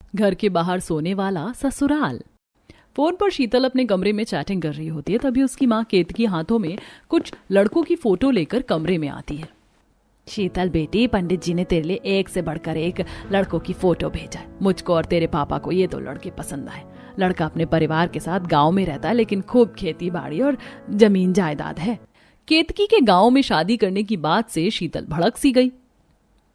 घर के बाहर सोने वाला ससुराल। फोन पर शीतल अपने कमरे में चैटिंग कर रही होती है, तभी उसकी माँ केतकी हाथों में कुछ लड़कों की फोटो लेकर कमरे में आती है। शीतल बेटी, पंडित जी ने तेरे लिए एक से बढ़कर एक लड़कों की फोटो भेजा है। मुझको और तेरे पापा को ये 2 लड़के पसंद आए। लड़का अपने परिवार के साथ गांव में रहता है, लेकिन खूब खेती बाड़ी और जमीन जायदाद है। केतकी के गांव में शादी करने की बात से शीतल भड़क सी गई।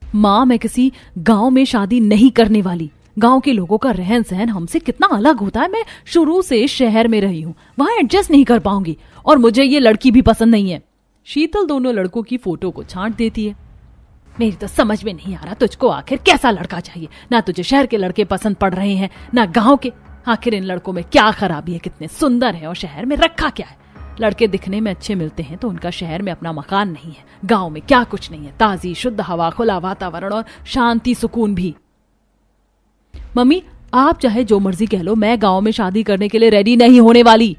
माँ, मैं किसी गांव में शादी नहीं करने वाली। गांव के लोगों का रहन सहन हमसे कितना अलग होता है। मैं शुरू से शहर में रही हूँ, वहां एडजस्ट नहीं कर पाऊंगी, और मुझे ये लड़की भी पसंद नहीं है। शीतल दोनों लड़कों की फोटो को छांट देती है। मेरी तो समझ में नहीं आ रहा, तुझको आखिर कैसा लड़का चाहिए? ना तुझे शहर के लड़के पसंद पड़ रहे हैं, ना गांव के। आखिर इन लड़कों में क्या खराबी है? कितने सुंदर है और शहर में रखा क्या है? लड़के दिखने में अच्छे मिलते हैं तो उनका शहर में अपना मकान नहीं है। गांव में क्या कुछ नहीं है? ताजी शुद्ध हवा, खुला वातावरण और शांति सुकून भी। मम्मी, आप चाहे जो मर्जी कह लो, मैं गांव में शादी करने के लिए रेडी नहीं होने वाली।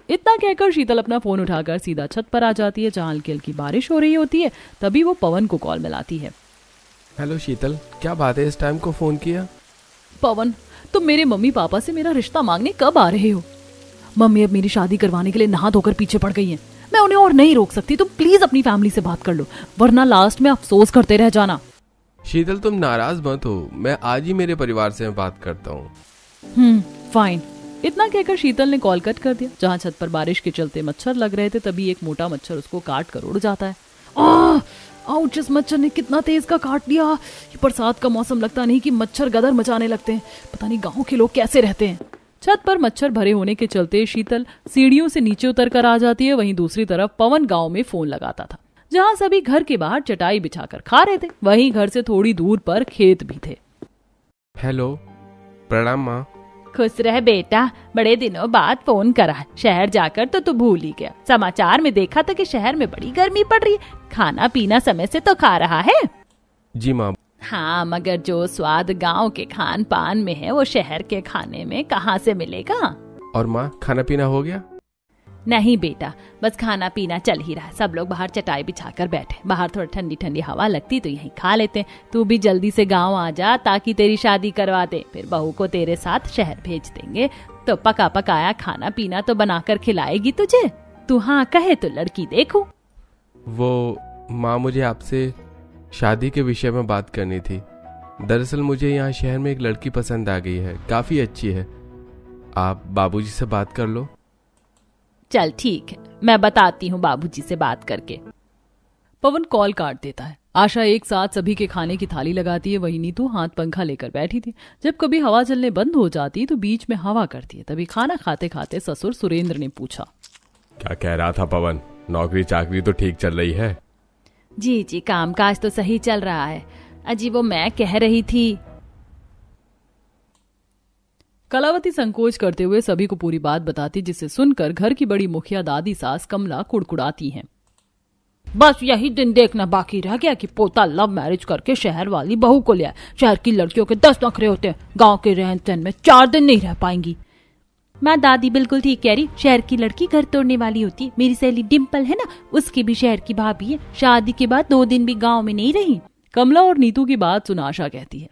इतना कहकर शीतल अपना फोन उठाकर सीधा छत पर आ जाती है, जहां हल्की हल्की बारिश हो रही होती है। तभी वो पवन को कॉल मिलाती है। हेलो शीतल, क्या बात है, इस टाइम को फोन किया? पवन, तुम मेरे मम्मी पापा से मेरा रिश्ता मांगने कब आ रहे हो? मम्मी अब मेरी शादी करवाने के लिए नहा धोकर पीछे पड़ गई हैं। मैं उन्हें और नहीं रोक सकती। तुम प्लीज अपनी फैमिली से बात कर लो, वरना लास्ट में अफसोस करते रह जाना। शीतल, तुम नाराज मत हो, मैं आज ही मेरे परिवार से बात करता हूँ। फाइन। इतना कहकर शीतल ने कॉल कट कर दिया। जहां छत पर बारिश के चलते मच्छर लग रहे थे, तभी एक मोटा मच्छर उसको काट कर उड़ जाता है। आउच, इस मच्छर ने कितना तेज का काट दिया। ये बरसात का मौसम, लगता नहीं कि मच्छर गदर मचाने लगते हैं। पता नहीं गांव के लोग कैसे रहते हैं। छत पर मच्छर भरे होने के चलते शीतल सीढ़ियों से नीचे उतर कर आ जाती है। वहीं दूसरी तरफ पवन गांव में फोन लगाता था, जहां सभी घर के बाहर चटाई बिछाकर खा रहे थे। वहीं घर से थोड़ी दूर पर खेत भी थे। हेलो, प्रणाम माँ। खुश रह बेटा, बड़े दिनों बाद फोन करा। शहर जाकर तो तू भूल ही गया। समाचार में देखा था कि शहर में बड़ी गर्मी पड़ रही है। खाना पीना समय से तो खा रहा है? जी माँ। हाँ, मगर जो स्वाद गांव के खान पान में है वो शहर के खाने में कहाँ से मिलेगा? और माँ, खाना पीना हो गया? नहीं बेटा, बस खाना पीना चल ही रहा है। सब लोग बाहर चटाई बिछाकर बैठे। बाहर थोड़ी ठंडी ठंडी हवा लगती तो यहीं खा लेते। तू भी जल्दी से गांव आ जा ताकि तेरी शादी करवा दे। फिर बहू को तेरे साथ शहर भेज देंगे तो पका पकाया खाना पीना तो बनाकर खिलाएगी तुझे। तू हाँ कहे तो लड़की देखूं। वो माँ, मुझे आपसे शादी के विषय में बात करनी थी। दरअसल मुझे यहाँ शहर में एक लड़की पसंद आ गई है, काफी अच्छी है। आप बाबूजी से बात कर लो। चल ठीक है, मैं बताती हूँ बाबूजी से बात करके। पवन कॉल काट देता है। आशा एक साथ सभी के खाने की थाली लगाती है। वहीं नीतू हाथ पंखा लेकर बैठी थी। जब कभी हवा चलने बंद हो जाती तो बीच में हवा करती है। तभी खाना खाते खाते ससुर सुरेंद्र ने पूछा, क्या कह रहा था पवन? नौकरी चाकरी तो ठीक चल रही है? जी जी, कामकाज तो सही चल रहा है। अजी वो मैं कह रही थी। कलावती संकोच करते हुए सभी को पूरी बात बताती, जिसे सुनकर घर की बड़ी मुखिया दादी सास कमला कुड़कुड़ाती हैं। बस यही दिन देखना बाकी रह गया कि पोता लव मैरिज करके शहर वाली बहू को लिया। शहर की लड़कियों के 10 नखरे होते हैं, गांव के रहन सहन में 4 दिन नहीं रह पाएंगी। माँ दादी बिल्कुल ठीक कह रही। शहर की लड़की घर तोड़ने वाली होती है। मेरी सहेली डिम्पल है ना, उसकी भी शहर की भाभी है। शादी के बाद 2 दिन भी गाँव में नहीं रही। कमला और नीतू की बात सुन आशा कहती है,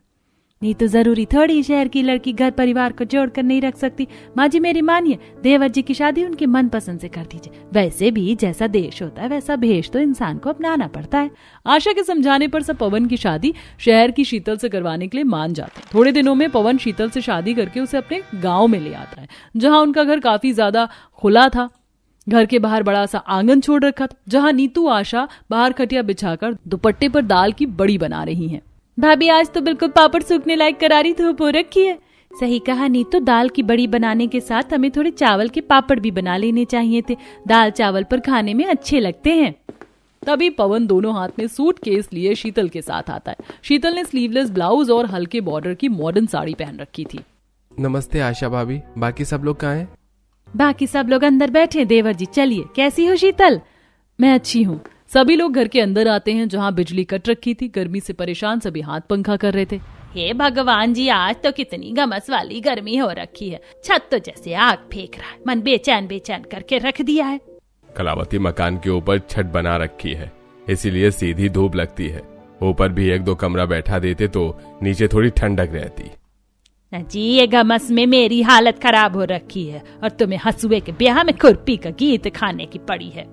नहीं तो जरूरी थोड़ी शहर की लड़की घर परिवार को जोड़कर नहीं रख सकती। माँ जी मेरी मानिए, देवर जी की शादी उनके मन पसंद से कर दीजिए। वैसे भी जैसा देश होता है वैसा भेष तो इंसान को अपनाना पड़ता है। आशा के समझाने पर सब पवन की शादी शहर की शीतल से करवाने के लिए मान जाते हैं। थोड़े दिनों में पवन शीतल से शादी करके उसे अपने गाँव में ले आता है, जहाँ उनका घर काफी ज्यादा खुला था। घर के बाहर बड़ा सा आंगन छोड़ रखा था, जहाँ नीतू आशा बाहर खटिया बिछाकर दुपट्टे पर दाल की बड़ी बना रही हैं। भाभी आज तो बिल्कुल पापड़ सूखने लायक करारी धूप हो रखी है। सही कहा नीतू, दाल की बड़ी बनाने के साथ हमें थोड़े चावल के पापड़ भी बना लेने चाहिए थे। दाल चावल पर खाने में अच्छे लगते हैं। तभी पवन दोनों हाथ में सूटकेस लिए शीतल के साथ आता है। शीतल ने स्लीवलेस ब्लाउज और हल्के बॉर्डर की मॉडर्न साड़ी पहन रखी थी। नमस्ते आशा भाभी, बाकी सब लोग कहाँ हैं? बाकी सब लोग अंदर बैठे। देवर जी चलिए। कैसी हो शीतल? मैं अच्छी हूँ। सभी लोग घर के अंदर आते हैं, जहाँ बिजली कट रखी थी। गर्मी से परेशान सभी हाथ पंखा कर रहे थे। हे भगवान जी, आज तो कितनी गमस वाली गर्मी हो रखी है। छत तो जैसे आग फेंक रहा है। मन बेचैन बेचैन करके रख दिया है। कलावती मकान के ऊपर छत बना रखी है, इसीलिए सीधी धूप लगती है। ऊपर भी 1-2 कमरा बैठा देते तो नीचे थोड़ी ठंडक रहती। जी ये घमस में मेरी हालत खराब हो रखी है और तुम्हें हसुए के ब्याह में खुरपी का गीत खाने की पड़ी है।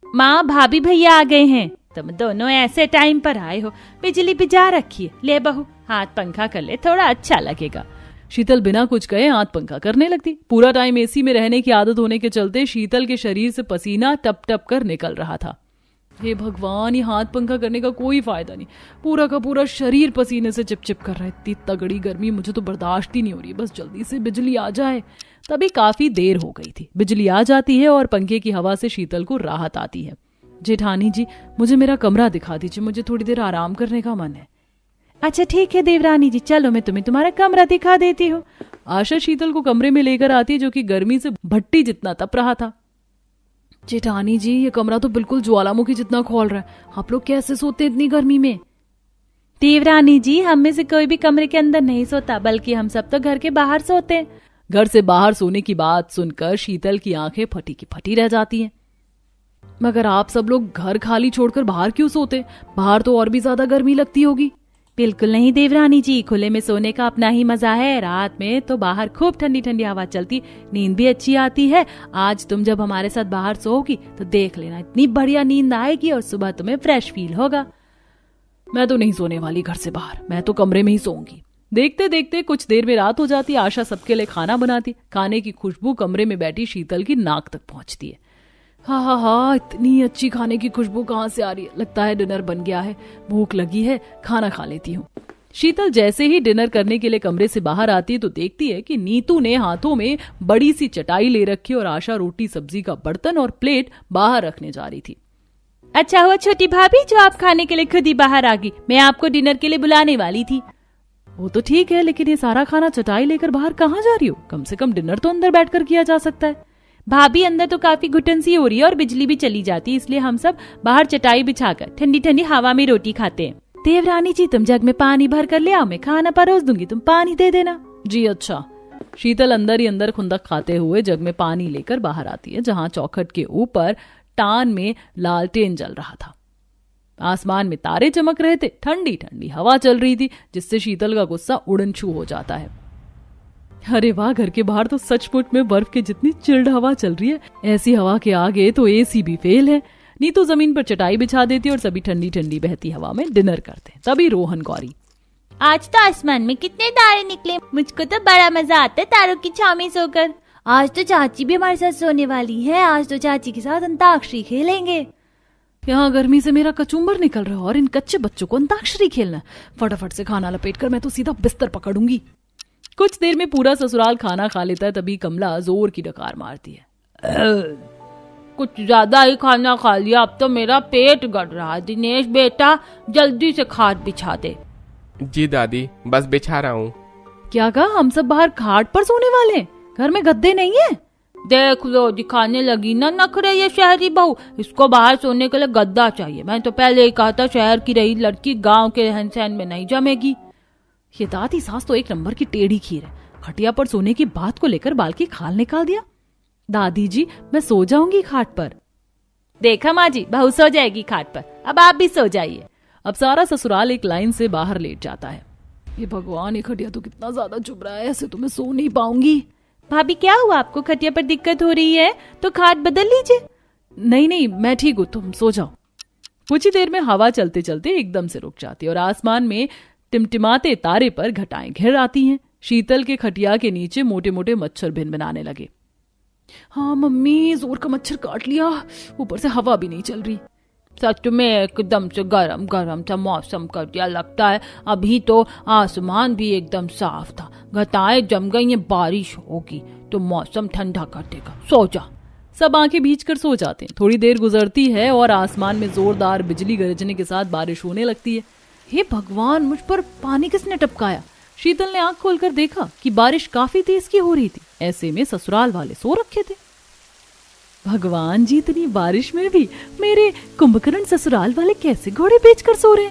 माँ भाभी भैया आ गए हैं, तुम दोनों ऐसे टाइम पर आए हो, बिजली बुझा रखी है, ले बहू हाथ पंखा कर ले, थोड़ा अच्छा लगेगा। शीतल बिना कुछ कहे हाथ पंखा करने लगती। पूरा टाइम एसी में रहने की आदत होने के चलते शीतल के शरीर से पसीना टप टप कर निकल रहा था। हे भगवान, ये हाथ पंखा करने का कोई फायदा नहीं, पूरा का पूरा शरीर पसीने से चिपचिप कर रहा है। इतनी तगड़ी गर्मी मुझे तो बर्दाश्त ही नहीं हो रही, बस जल्दी से बिजली आ जाए। तभी काफी देर हो गई थी। बिजली आ जाती है और पंखे की हवा से शीतल को राहत आती है। जेठानी जी, मुझे मेरा कमरा दिखा दीजिए, मुझे थोड़ी देर आराम करने का मन है। अच्छा ठीक है देवरानी जी, चलो मैं तुम्हें तुम्हारा कमरा दिखा देती हूँ। आशा शीतल को कमरे में लेकर आती है, जो कि गर्मी से भट्टी जितना तप रहा था। जेठानी जी, ये कमरा तो बिल्कुल ज्वालामुखी जितना खोल रहा है, आप लोग कैसे सोते हैं इतनी गर्मी में? देवरानी जी, हम में से कोई भी कमरे के अंदर नहीं सोता, बल्कि हम सब तो घर के बाहर सोते हैं। घर से बाहर सोने की बात सुनकर शीतल की आंखें फटी की फटी रह जाती हैं। मगर आप सब लोग घर खाली छोड़कर बाहर क्यों सोते? बाहर तो और भी ज्यादा गर्मी लगती होगी। बिल्कुल नहीं देवरानी जी, खुले में सोने का अपना ही मजा है। रात में तो बाहर खूब ठंडी ठंडी हवा चलती, नींद भी अच्छी आती है। आज तुम जब हमारे साथ बाहर सोओगी तो देख लेना, इतनी बढ़िया नींद आएगी और सुबह तुम्हें फ्रेश फील होगा। मैं तो नहीं सोने वाली घर से बाहर, मैं तो कमरे में ही सोऊंगी। देखते देखते कुछ देर में रात हो जाती। आशा सबके लिए खाना बनाती। खाने की खुशबू कमरे में बैठी शीतल की नाक तक पहुंचती है। हाँ, इतनी अच्छी खाने की खुशबू कहाँ से आ रही है? लगता है डिनर बन गया है, भूख लगी है, खाना खा लेती हूँ। शीतल जैसे ही डिनर करने के लिए कमरे से बाहर आती है तो देखती है कि नीतू ने हाथों में बड़ी सी चटाई ले रखी और आशा रोटी सब्जी का बर्तन और प्लेट बाहर रखने जा रही थी। अच्छा हुआ छोटी भाभी जो आप खाने के लिए खुद ही बाहर आ गई, मैं आपको डिनर के लिए बुलाने वाली थी। वो तो ठीक है, लेकिन ये सारा खाना चटाई लेकर बाहर कहाँ जा रही हो? कम से कम डिनर तो अंदर बैठकर किया जा सकता है। भाभी अंदर तो काफी घुटन सी हो रही है और बिजली भी चली जाती है, इसलिए हम सब बाहर चटाई बिछाकर ठंडी ठंडी हवा में रोटी खाते हैं। देवरानी जी, तुम जग में पानी भर कर ले आओ, मैं खाना परोस दूंगी, तुम पानी दे देना। जी अच्छा। शीतल अंदर ही अंदर खुंदक खाते हुए जग में पानी लेकर बाहर आती है, जहाँ चौखट के ऊपर टान में लालटेन जल रहा था। आसमान में तारे चमक रहे थे, ठंडी ठंडी हवा चल रही थी, जिससे शीतल का गुस्सा उड़न छू हो जाता है। अरे वाह, घर के बाहर तो सचमुच में बर्फ के जितनी चिल्ड हवा चल रही है। ऐसी हवा के आगे तो एसी भी फेल है। नीतू जमीन पर चटाई बिछा देती और सभी ठंडी ठंडी बहती हवा में डिनर करते हैं। तभी रोहन गौरी, आज तो आसमान में कितने तारे निकले, मुझको तो बड़ा मजा आता है तारों की छाव में सोकर। आज तो चाची भी हमारे साथ सोने वाली है, आज तो चाची के साथ अंताक्षरी खेलेंगे। यहाँ गर्मी से मेरा कचूम्बर निकल रहा है और इन कच्चे बच्चों को अंताक्षरी खेलना। फटाफट से खाना लपेटकर मैं तो सीधा बिस्तर पकड़ूंगी। कुछ देर में पूरा ससुराल खाना खा लेता है। तभी कमला जोर की डकार मारती है। कुछ ज्यादा ही खाना खा लिया, अब तो मेरा पेट गड़ रहा है। दिनेश बेटा जल्दी से खाट बिछा दे। जी दादी, बस बिछा रहा हूँ। क्या कहा? हम सब बाहर खाट पर सोने वाले? घर में गद्दे नहीं है? देख लो, दिखाने लगी ना नखरे ये शहरी बहू, इसको बाहर सोने के लिए गद्दा चाहिए। मैं तो पहले ही कहा था शहर की रही लड़की गांव के रहन सहन में नहीं जमेगी। ये दादी सास तो एक नंबर की टेढ़ी खीर है। खटिया पर सोने की बात को लेकर बाल की खाल निकाल दिया। दादी जी, मैं सो जाऊंगी खाट पर। देखा माँ जी, बहू सो जाएगी खाट पर, अब आप भी सो जाइए। अब सारा ससुराल एक लाइन से बाहर लेट जाता है। ये भगवान, ये खटिया तो कितना ज्यादा चुभ रहा है, ऐसे तो मैं सो नहीं पाऊंगी। भाभी क्या हुआ आपको? खटिया पर दिक्कत हो रही है तो खाट बदल लीजिए। नहीं, मैं ठीक हूँ, तुम सो जाओ। कुछ ही देर में हवा चलते चलते एकदम से रुक जाती है और आसमान में टिमटिमाते तारे पर घटाएं घिर आती हैं। शीतल के खटिया के नीचे मोटे मोटे मच्छर भिनभिनाने लगे। हाँ मम्मी, जोर का मच्छर काट लिया, ऊपर से हवा भी नहीं चल रही। सच में एकदम से गरम गरम सा मौसम कर दिया लगता है। अभी तो आसमान भी एकदम साफ था, घटाएं जम गई, बारिश होगी तो मौसम ठंडा कर देगा। सो जा। सब आंखें भींच कर सो जाते हैं। थोड़ी देर गुजरती है और आसमान में जोरदार बिजली गरजने के साथ बारिश होने लगती है। हे भगवान, मुझ पर पानी किसने टपकाया? शीतल ने आंख खोलकर देखा कि बारिश काफी तेज की हो रही थी। ऐसे में ससुराल वाले सो रखे थे। भगवान जी, इतनी बारिश में भी मेरे कुंभकर्ण ससुराल वाले कैसे घोड़े बेचकर सो रहे?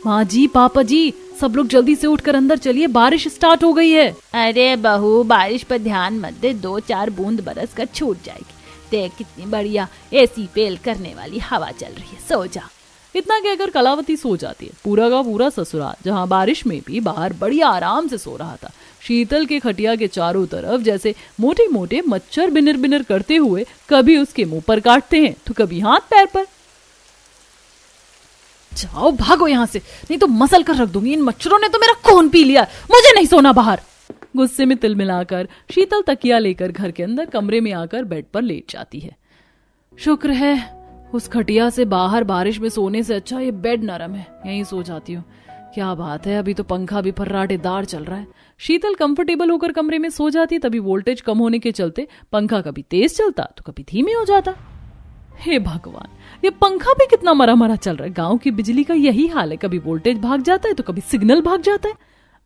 माँ जी, पापा जी, सब लोग जल्दी से उठकर अंदर चलिए, बारिश स्टार्ट हो गई है। अरे बहू, बारिश पर ध्यान मत दे, 2-4 बूंद बरस कर छूट जाएगी। देख कितनी बढ़िया एसी फेल करने वाली हवा चल रही है, सो जा। इतना कहकर कलावती सो जाती है। पूरा का पूरा ससुराल, जहाँ बारिश में भी बाहर बड़ी आराम से सो रहा था, शीतल के खटिया के चारों तरफ जैसे मोटे मोटे मच्छर बिनर बिनर करते हुए कभी उसके मुंह पर काटते हैं तो कभी हाथ पैर पर। जाओ भागो यहाँ से, नहीं तो मसल कर रख दूंगी। इन मच्छरों ने तो मेरा खून पी लिया, मुझे नहीं सोना बाहर। गुस्से में तिल मिलाकर शीतल तकिया लेकर घर के अंदर कमरे में आकर बेड पर लेट जाती है। शुक्र है उस खटिया से बाहर बारिश में सोने से अच्छा ये बेड नरम है, यहीं सो जाती हूँ। क्या बात है, अभी तो पंखा भी फर्राटेदार चल रहा है। शीतल कंफर्टेबल होकर कमरे में सो जाती, तभी वोल्टेज कम होने के चलते पंखा कभी तेज चलता तो कभी धीमे हो जाता। हे भगवान, ये पंखा भी कितना मरा मरा चल रहा है। गांव की बिजली का यही हाल है, कभी वोल्टेज भाग जाता है तो कभी सिग्नल भाग जाता है।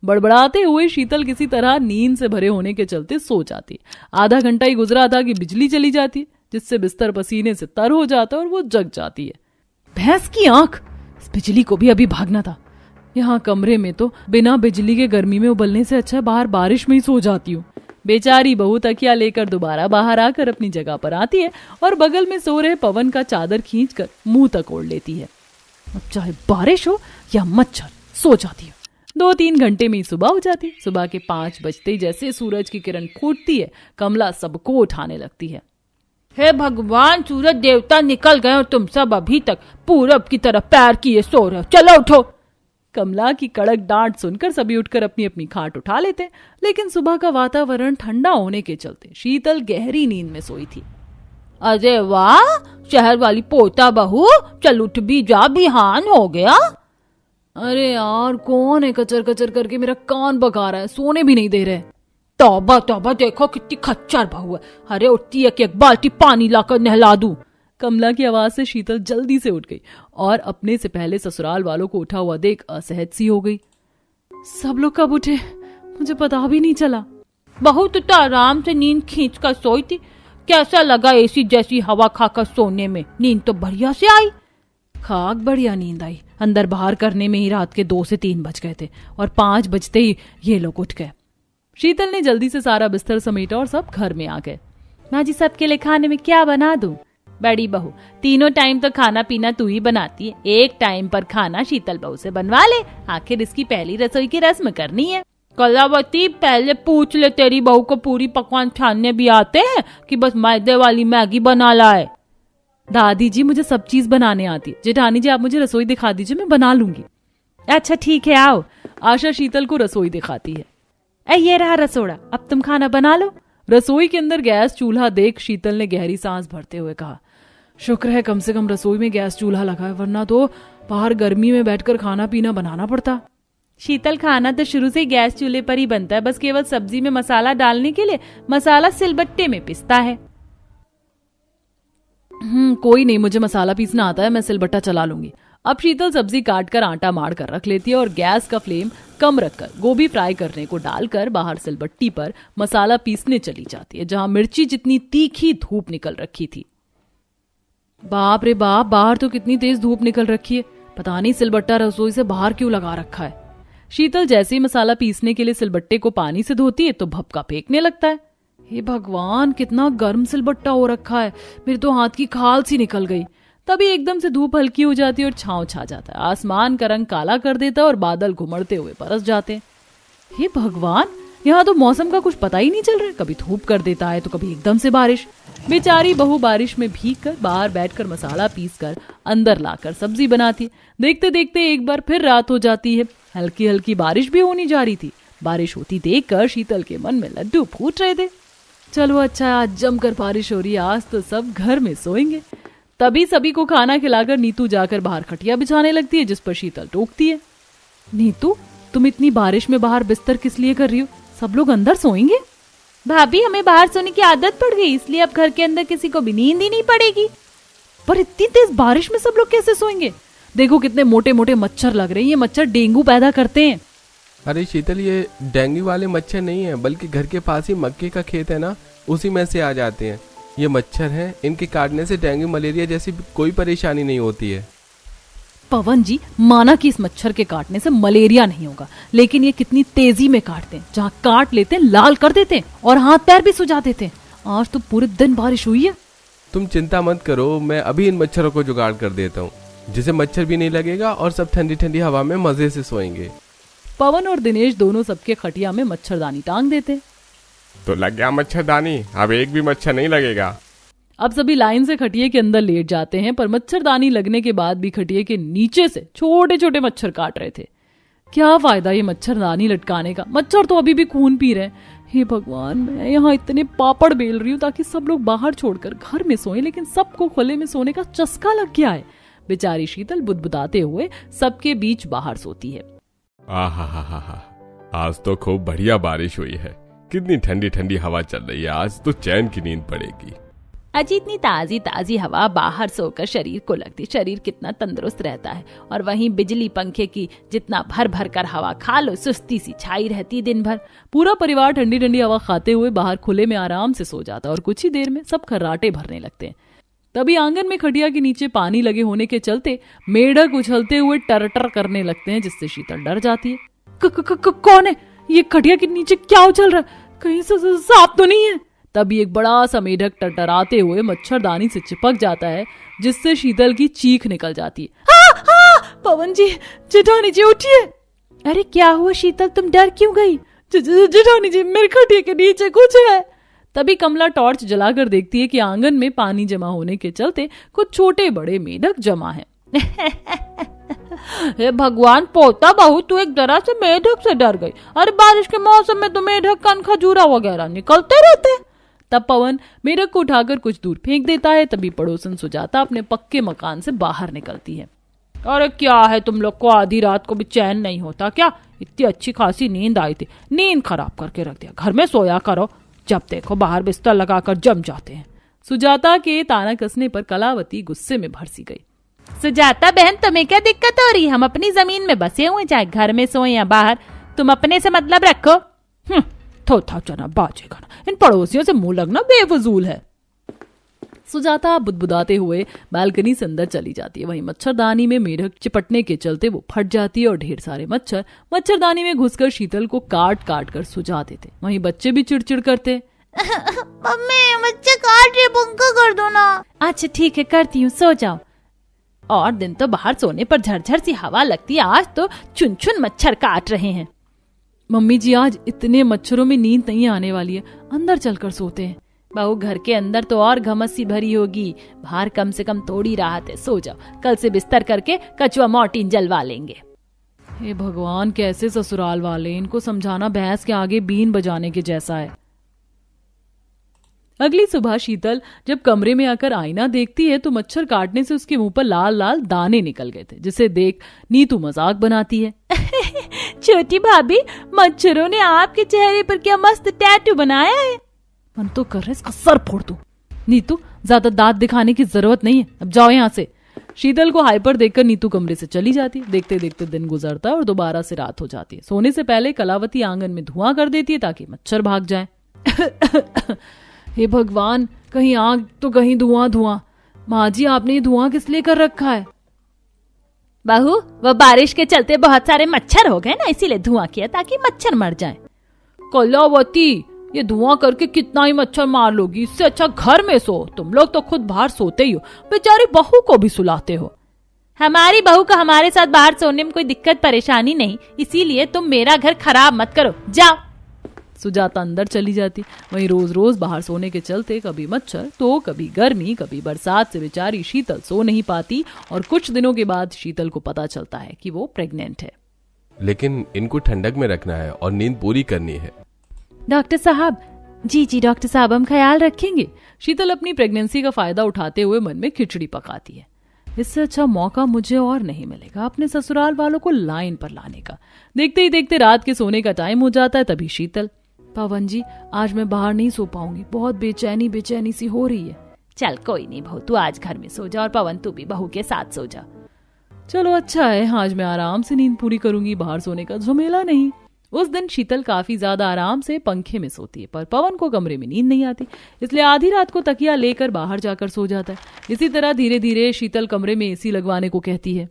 बड़बड़ाते हुए शीतल किसी तरह नींद से भरे होने के चलते सो जाती। आधा घंटा ही गुजरा था कि बिजली चली जाती, जिससे बिस्तर पसीने से तर हो जाता और वो जग जाती है। भैंस की आंख, इस बिजली को भी अभी भागना था। यहाँ कमरे में तो बिना बिजली के गर्मी में उबलने से अच्छा बाहर बारिश में ही सो जाती हूँ। बेचारी बहू तकिया लेकर दोबारा बाहर आकर अपनी जगह पर आती है और बगल में सो रहे पवन का चादर खींचकर मुंह तक ओढ़ लेती है। अब चाहे बारिश हो या मच्छर, सो जाती हूँ। 2-3 घंटे में ही सुबह हो जाती। सुबह के 5 बजते ही जैसे सूरज की किरण फूटती है, कमला सबको उठाने लगती है। हे भगवान, सूरज देवता निकल गए और तुम सब अभी तक पूरब की तरफ पैर किए सो रहे हो, चलो उठो। कमला की कड़क डांट सुनकर सभी उठकर अपनी अपनी खाट उठा लेते, लेकिन सुबह का वातावरण ठंडा होने के चलते शीतल गहरी नींद में सोई थी। अरे वाह, शहर वाली पोता बहू, चल उठ भी जा, बिहान हो गया। अरे यार, कौन है कचर कचर करके मेरा कान बका रहा है, सोने भी नहीं दे रहे। तौबा तौबा, देखो कितनी खच्चर बहू है। अरे उठती है कि एक बाल्टी पानी लाकर नहला दूं। कमला की आवाज से शीतल जल्दी से उठ गई और अपने से पहले ससुराल वालों को उठा हुआ देख असहज सी हो गई। सब लोग कब उठे, मुझे पता भी नहीं चला। बहू तो आराम से नींद खींच कर सोई थी। कैसा लगा एसी जैसी हवा खाकर सोने में? नींद तो बढ़िया से आई। खाक बढ़िया नींद आई। अंदर बाहर करने में ही रात के 2 से 3 बज गए थे और 5 बजते ही ये लोग उठ गए। शीतल ने जल्दी से सारा बिस्तर समेटा और सब घर में आ गए। माँ जी, सबके लिए खाने में क्या बना दूं? बड़ी बहू, तीनों टाइम तो खाना पीना तू ही बनाती है, एक टाइम पर खाना शीतल बहू से बनवा ले। आखिर इसकी पहली रसोई की रस्म करनी है। कलावती, पहले पूछ ले तेरी बहू को पूरी पकवान छानने भी आते हैं कि बस मैदे वाली मैगी बना लाए। दादी जी, मुझे सब चीज बनाने आती है। जेठानी जी, आप मुझे रसोई दिखा दीजिए, मैं बना लूंगी। अच्छा ठीक है, आओ। आशा शीतल को रसोई दिखाती है। ये रहा रसोड़ा, अब तुम खाना बना लो। रसोई के अंदर गैस चूल्हा देख शीतल ने गहरी सांस भरते हुए कहा, शुक्र है कम से कम रसोई में गैस चूल्हा लगा है, वरना तो बाहर गर्मी में बैठकर खाना पीना बनाना पड़ता। शीतल, खाना तो शुरू से गैस चूल्हे पर ही बनता है, बस केवल सब्जी में मसाला डालने के लिए मसाला सिलबट्टे में पिसता है। कोई नहीं, मुझे मसाला पीसना आता है, मैं सिलबट्टा चला लूंगी। अब शीतल सब्जी काट कर आटा मार कर रख लेती है और गैस का फ्लेम कम रखकर गोभी फ्राई करने को डालकर बाहर सिलबट्टी पर मसाला पीसने चली जाती है, जहां मिर्ची जितनी तीखी धूप निकल रखी थी। बाप रे बाप, बाहर तो कितनी तेज धूप निकल रखी है। पता नहीं सिलबट्टा रसोई से बाहर क्यों लगा रखा है। शीतल जैसे ही मसाला पीसने के लिए सिलबट्टे को पानी से धोती है तो भपका फेंकने लगता है। हे भगवान, कितना गर्म सिलबट्टा हो रखा है, मेरे तो हाथ की खाल सी निकल गई। तभी एकदम से धूप हल्की हो जाती है और छांव छा जाता है। आसमान का रंग काला कर देता है और बादल घुमड़ते हुए बरस जाते हैं। हे भगवान, यहाँ तो मौसम का कुछ पता ही नहीं चल रहा है, कभी धूप कर देता है तो कभी एकदम से बारिश। बेचारी बहू बारिश में भीग कर बाहर बैठकर मसाला पीस कर अंदर लाकर सब्जी बनाती। देखते देखते एक बार फिर रात हो जाती है। हल्की हल्की बारिश भी होनी जा रही थी। बारिश होती देखकर शीतल के मन में लड्डू फूट रहे थे। चलो अच्छा, आज जमकर बारिश हो रही है, आज तो सब घर में सोएंगे। तभी सभी को खाना खिलाकर नीतू जाकर बाहर खटिया बिछाने लगती है, जिस पर शीतल टोकती है, नीतू तुम इतनी बारिश में बाहर बिस्तर किस लिए कर रही हो? सब लोग अंदर सोएंगे। भाभी, हमें बाहर सोने की आदत पड़ गई, इसलिए अब घर के अंदर किसी को भी नींद ही नहीं पड़ेगी। पर इतनी तेज बारिश में सब लोग कैसे सोएंगे? देखो कितने मोटे मोटे मच्छर लग रहे हैं, ये मच्छर डेंगू पैदा करते हैं। अरे शीतल, ये डेंगू वाले मच्छर नहीं है, बल्कि घर के पास ही मक्के का खेत है ना, उसी में से आ जाते हैं। ये मच्छर हैं, इनके काटने से डेंगू मलेरिया जैसी कोई परेशानी नहीं होती है। पवन जी, माना कि इस मच्छर के काटने से मलेरिया नहीं होगा, लेकिन ये कितनी तेजी में काटते हैं, जहाँ काट लेते हैं लाल कर देते हैं और हाथ पैर भी सुझा देते हैं। आज तो पूरे दिन बारिश हुई है। तुम चिंता मत करो, मैं अभी इन मच्छरों को जुगाड़ कर देता हूँ। जिसे मच्छर भी नहीं लगेगा और सब ठंडी ठंडी हवा में मजे से सोएंगे। पवन और दिनेश दोनों सबके खटिया में मच्छरदानी टांग देते। तो लग गया मच्छरदानी, अब एक भी मच्छर नहीं लगेगा। अब सभी लाइन से खटिए के अंदर लेट जाते हैं, पर मच्छरदानी लगने के बाद भी खटिए के नीचे से छोटे छोटे मच्छर काट रहे थे। क्या फायदा ये मच्छरदानी लटकाने का, मच्छर तो अभी भी खून पी रहे हैं। हे भगवान, मैं यहाँ इतने पापड़ बेल रही हूँ ताकि सब लोग बाहर छोड़कर घर में सोएं, लेकिन सबको खुले में सोने का चस्का लग गया है। बेचारी शीतल बुदबुदाते हुए सबके बीच बाहर सोती है। आहा, आज तो खूब बढ़िया बारिश हुई है, कितनी ठंडी ठंडी हवा चल रही है, आज तो चैन की नींद पड़ेगी। अजी इतनी ताजी ताजी हवा बाहर सोकर शरीर को लगती, शरीर कितना तंदुरुस्त रहता है। और वहीं बिजली पंखे की जितना भर भर कर हवा खा लो, सुस्ती सी छाई रहती दिन भर। पूरा परिवार ठंडी ठंडी हवा खाते हुए बाहर खुले में आराम से सो जाता और कुछ ही देर में सब खर्राटे भरने लगते हैं। तभी आंगन में खटिया के नीचे पानी लगे होने के चलते मेढक उछलते हुए टरटर करने लगते हैं, जिससे शीतल डर जाती है। कौन है ये? खटिया के नीचे क्या उछल रहा है? कहीं सांप तो नहीं है? तभी एक बड़ा सा मेढक टरटराते हुए मच्छरदानी से चिपक जाता है, जिससे शीतल की चीख निकल जाती है। पवन जी, जेठानी जी उठिए। अरे क्या हुआ शीतल, तुम डर क्यों गई? जेठानी जी, मेरे खटिया के नीचे कुछ है। तभी कमला टॉर्च जलाकर देखती है कि आंगन में पानी जमा होने के चलते कुछ छोटे बड़े मेढक जमा हैं। हे भगवान, पोता बहू तू एक जरा से मेढक से डर गई। अरे बारिश के मौसम में तो मेढक कन खजूरा वगैरह निकलते रहते। तब पवन मेढक को उठाकर कुछ दूर फेंक देता है। तभी पड़ोसन सुजाता अपने पक्के मकान से बाहर निकलती है। अरे क्या है, तुम लोग को आधी रात को भी चैन नहीं होता क्या? इतनी अच्छी खासी नींद आई थी, नींद खराब करके रख दिया। घर में सोया करो, जब देखो बाहर बिस्तर लगाकर जम जाते हैं। सुजाता के ताना कसने पर कलावती गुस्से में भड़सी गई। सुजाता बहन, तुम्हें क्या दिक्कत हो रही? हम अपनी जमीन में बसे हुए, चाहे घर में सोए या बाहर, तुम अपने से मतलब रखो। थोथा चना बाजेगा ना, इन पड़ोसियों से मुंह लगना बेफजूल है। सुजाता बुदबुदाते हुए बालकनी से अंदर चली जाती है। वहीं मच्छरदानी में मेढक चिपटने के चलते वो फट जाती है और ढेर सारे मच्छर मच्छरदानी में घुसकर शीतल को काट काट कर सुझा देते। वहीं बच्चे भी चिड़चिड़ करते। मम्मी, बच्चे काट रहे, पंखा कर दो ना। अच्छा ठीक है, करती हूँ, सो जाओ। और दिन तो बाहर सोने पर झरझर सी हवा लगती है, आज तो चुन चुन मच्छर काट रहे हैं। मम्मी जी, आज इतने मच्छरों में नींद नहीं आने वाली है, अंदर चलकर सोते हैं। बहू, घर के अंदर तो और घमस्सी भरी होगी, बाहर कम से कम थोड़ी राहत है, सो जाओ। कल से बिस्तर करके कचुआ मॉर्टिन जलवा लेंगे। हे भगवान, कैसे ससुराल वाले, इनको समझाना भैंस के आगे बीन बजाने के जैसा है। अगली सुबह शीतल जब कमरे में आकर आईना देखती है तो मच्छर काटने से उसके मुंह पर लाल लाल दाने निकल गए थे, जिसे देख नीतू मजाक बनाती है। छोटी भाभी, मच्छरों ने आपके चेहरे पर क्या मस्त टैटू बनाया है। मन तो कर रहा है इसका सर फोड़ दूं। नीतू, ज्यादा दांत दिखाने की जरूरत नहीं है, अब जाओ यहाँ से। शीतल को हाइपर देखकर नीतू कमरे से चली जाती है। देखते देखते दिन गुजरता है और दोबारा से रात हो जाती है। सोने से पहले कलावती आंगन में धुआं कर देती है ताकि मच्छर भाग जाए। हे भगवान, कहीं आग तो कहीं धुआं धुआं। माँ जी, आपने ये धुआं किस लिए कर रखा है? बहू, वो बारिश के चलते बहुत सारे मच्छर हो गए ना, इसीलिए धुआं किया ताकि मच्छर मर जाए। कलावती, ये धुआं करके कितना ही मच्छर मार लोगी, इससे अच्छा घर में सो। तुम लोग तो खुद बाहर सोते ही हो, बेचारी बहू को भी सुलाते हो। हमारी बहू को हमारे साथ बाहर सोने में कोई दिक्कत परेशानी नहीं, इसीलिए तुम मेरा घर खराब मत करो, जाओ। सुजाता अंदर चली जाती। वहीं रोज रोज बाहर सोने के चलते कभी मच्छर तो कभी गर्मी कभी बरसात से बेचारी शीतल सो नहीं पाती। और कुछ दिनों के बाद शीतल को पता चलता है कि वो प्रेग्नेंट है। लेकिन इनको ठंडक में रखना है और नींद पूरी करनी है। डॉक्टर साहब। जी डॉक्टर साहब, हम ख्याल रखेंगे। शीतल अपनी प्रेगनेंसी का फायदा उठाते हुए मन में खिचड़ी पकाती है। इससे अच्छा मौका मुझे और नहीं मिलेगा अपने ससुराल वालों को लाइन पर लाने का। देखते ही देखते रात के सोने का टाइम हो जाता है। तभी शीतल, पवन जी, आज मैं बाहर नहीं सो पाऊंगी, बहुत बेचैनी सी हो रही है। चल कोई नहीं बहू, तू आज घर में सो जा और पवन तू भी बहू के साथ सो जा। चलो अच्छा है, आज मैं आराम से नींद पूरी करूंगी, बाहर सोने का झमेला नहीं। उस दिन शीतल काफी ज्यादा आराम से पंखे में सोती है, पर पवन को कमरे में नींद नहीं आती, इसलिए आधी रात को तकिया लेकर बाहर जाकर सो जाता है। इसी तरह धीरे धीरे शीतल कमरे में एसी लगवाने को कहती है।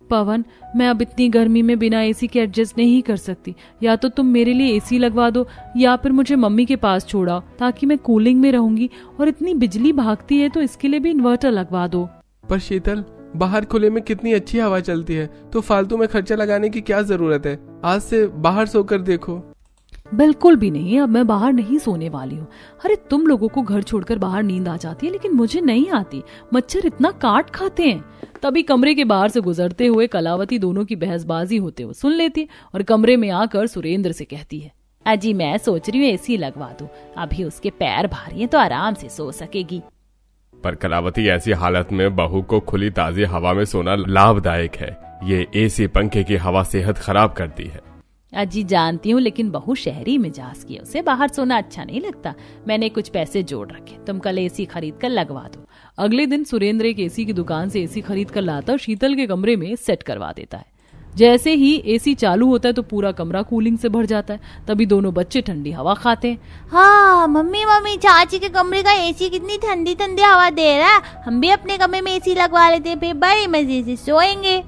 पवन, मैं अब इतनी गर्मी में बिना एसी के एडजस्ट नहीं कर सकती, या तो तुम मेरे लिए एसी लगवा दो या फिर मुझे मम्मी के पास छोड़ाओ ताकि मैं कूलिंग में रहूंगी, और इतनी बिजली भागती है तो इसके लिए भी इन्वर्टर लगवा दो। पर शीतल, बाहर खुले में कितनी अच्छी हवा चलती है, तो फालतू में खर्चा लगाने की क्या जरूरत है। आज से बाहर सोकर देखो। बिल्कुल भी नहीं, अब मैं बाहर नहीं सोने वाली हूँ। अरे तुम लोगों को घर छोड़कर बाहर नींद आ जाती है, लेकिन मुझे नहीं आती। मच्छर इतना काट खाते हैं। तभी कमरे के बाहर से गुजरते हुए कलावती दोनों की बहसबाजी होते हुए सुन लेती है और कमरे में आकर सुरेंद्र से कहती है, अजी मैं सोच रही हूँ एसी लगवा दूं, अभी उसके पैर भारी हैं तो आराम से सो सकेगी। पर कलावती, ऐसी हालत में बहू को खुली ताजी हवा में सोना लाभदायक है। ये एसी पंखे की हवा सेहत खराब करती है। अजी जानती हूँ, लेकिन बहू शहरी मिजाज की है, उसे बाहर सोना अच्छा नहीं लगता। मैंने कुछ पैसे जोड़ रखे, तुम कल एसी खरीद कर लगवा दो। अगले दिन सुरेंद्र एक एसी की दुकान से एसी खरीद कर लाता और शीतल के कमरे में सेट करवा देता है। जैसे ही एसी चालू होता है तो पूरा कमरा कूलिंग से भर जाता है। तभी दोनों बच्चे ठंडी हवा खाते हैं। हाँ मम्मी चाची के कमरे का एसी कितनी ठंडी ठंडी हवा दे रहा है, हम भी अपने कमरे में एसी लगवा लेते हैं, फिर बड़े मजे से सोएंगे।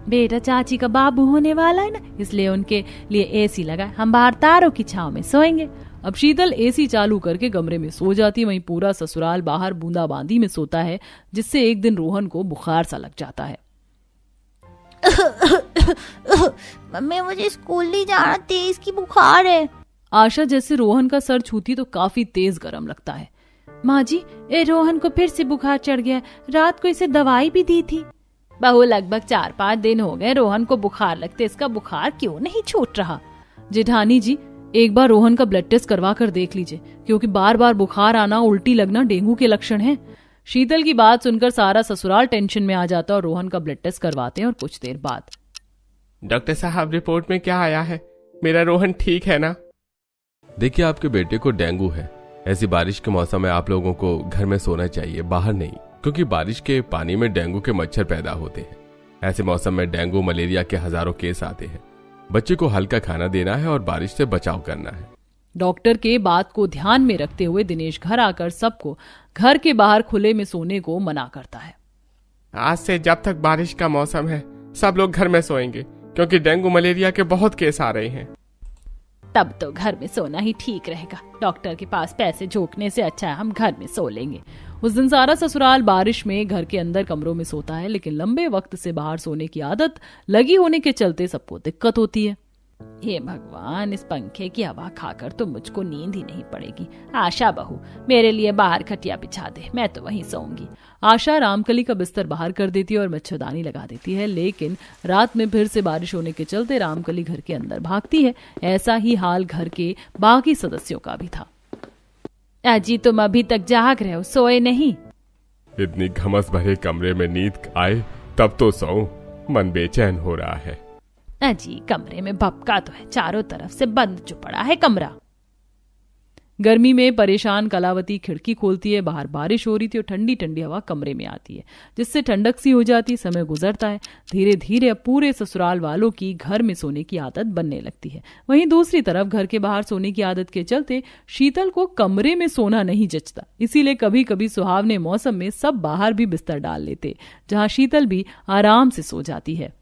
बेटा चाची का बाबू होने वाला है ना, इसलिए उनके लिए एसी लगा, हम बाहर तारों की छांव में सोएंगे। अब शीतल एसी चालू करके कमरे में सो जाती, वहीं पूरा ससुराल बाहर बूंदाबांदी में सोता है, जिससे एक दिन रोहन को बुखार सा लग जाता है। मम्मी मुझे स्कूल नहीं जाना, तेज की बुखार है। आशा जैसे रोहन का सर छूती तो काफी तेज गरम लगता है। माँ जी, रोहन को फिर से बुखार चढ़ गया, रात को इसे दवाई भी दी थी। बहू लगभग 4-5 दिन हो गए रोहन को बुखार लगते, इसका बुखार क्यों नहीं छूट रहा। जेठानी जी, एक बार रोहन का ब्लड टेस्ट करवा कर देख लीजिए, क्योंकि बार बार बुखार आना, उल्टी लगना डेंगू के लक्षण है। शीतल की बात सुनकर सारा ससुराल टेंशन में आ जाता और रोहन का ब्लड टेस्ट करवाते हैं और कुछ देर बाद, डॉक्टर साहब रिपोर्ट में क्या आया है? मेरा रोहन ठीक है ना? देखिए, आपके बेटे को डेंगू है। ऐसी बारिश के मौसम में आप लोगों को घर में सोना चाहिए, बाहर नहीं, क्योंकि बारिश के पानी में डेंगू के मच्छर पैदा होते हैं। ऐसे मौसम में डेंगू मलेरिया के हजारों केस आते हैं। बच्चे को हल्का खाना देना है और बारिश से बचाव करना है। डॉक्टर के बात को ध्यान में रखते हुए दिनेश घर आकर सबको घर के बाहर खुले में सोने को मना करता है। आज से जब तक बारिश का मौसम है सब लोग घर में सोएंगे, क्योंकि डेंगू मलेरिया के बहुत केस आ रहे हैं। तब तो घर में सोना ही ठीक रहेगा, डॉक्टर के पास पैसे झोंकने से अच्छा है हम घर में सो लेंगे। उस दिन सारा ससुराल बारिश में घर के अंदर कमरों में सोता है, लेकिन लंबे वक्त से बाहर सोने की आदत लगी होने के चलते सबको दिक्कत होती है। हे भगवान, इस पंखे की हवा खाकर तो मुझको नींद ही नहीं पड़ेगी। आशा बहू, मेरे लिए बाहर खटिया बिछा दे, मैं तो वहीं सोऊंगी। आशा रामकली का बिस्तर बाहर कर देती है और मच्छरदानी लगा देती है, लेकिन रात में फिर से बारिश होने के चलते रामकली घर के अंदर भागती है। ऐसा ही हाल घर के बाकी सदस्यों का भी था। अजी, तुम अभी तक जाग रहे हो, सोए नहीं? इतनी घमस भरे कमरे में नींद आए तब तो सोऊं, मन बेचैन हो रहा है। अजी, कमरे में भपका तो है, चारों तरफ से बंद जो पड़ा है कमरा। गर्मी में परेशान कलावती खिड़की खोलती है। बाहर बारिश हो रही थी और ठंडी ठंडी हवा कमरे में आती है, जिससे ठंडक सी हो जाती। समय गुजरता है, धीरे धीरे अब पूरे ससुराल वालों की घर में सोने की आदत बनने लगती है। वहीं दूसरी तरफ घर के बाहर सोने की आदत के चलते शीतल को कमरे में सोना नहीं जचता, इसीलिए कभी कभी सुहावने मौसम में सब बाहर भी बिस्तर डाल लेते, जहां शीतल भी आराम से सो जाती है।